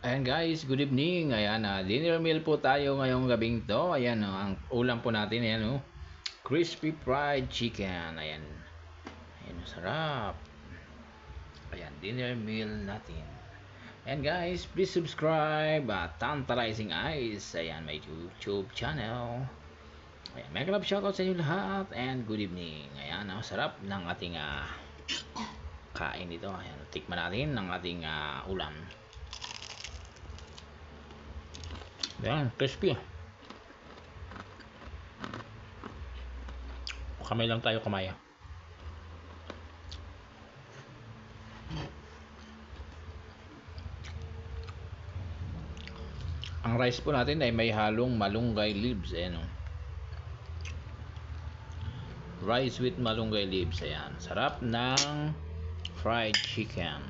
Ayan guys, good evening. Ayan, dinner meal po tayo ngayong gabing to. Ayan, ang ulam po natin, ayan, crispy fried chicken. Ayan. Ayan, sarap. Ayan, dinner meal natin. Ayan guys, please subscribe at Tantalizing Eyes. Ayan, may YouTube channel. Ayan, may kalab shoutout sa inyo lahat and good evening. Ayan, sarap ng ating kain dito. Ayan, tikman natin ng ating ulam. Ayan, crispy. Kamay lang tayo, kamay. Ang rice po natin ay may halong malunggay leaves. Ayan, rice with malunggay leaves. Ayan, sarap ng fried chicken.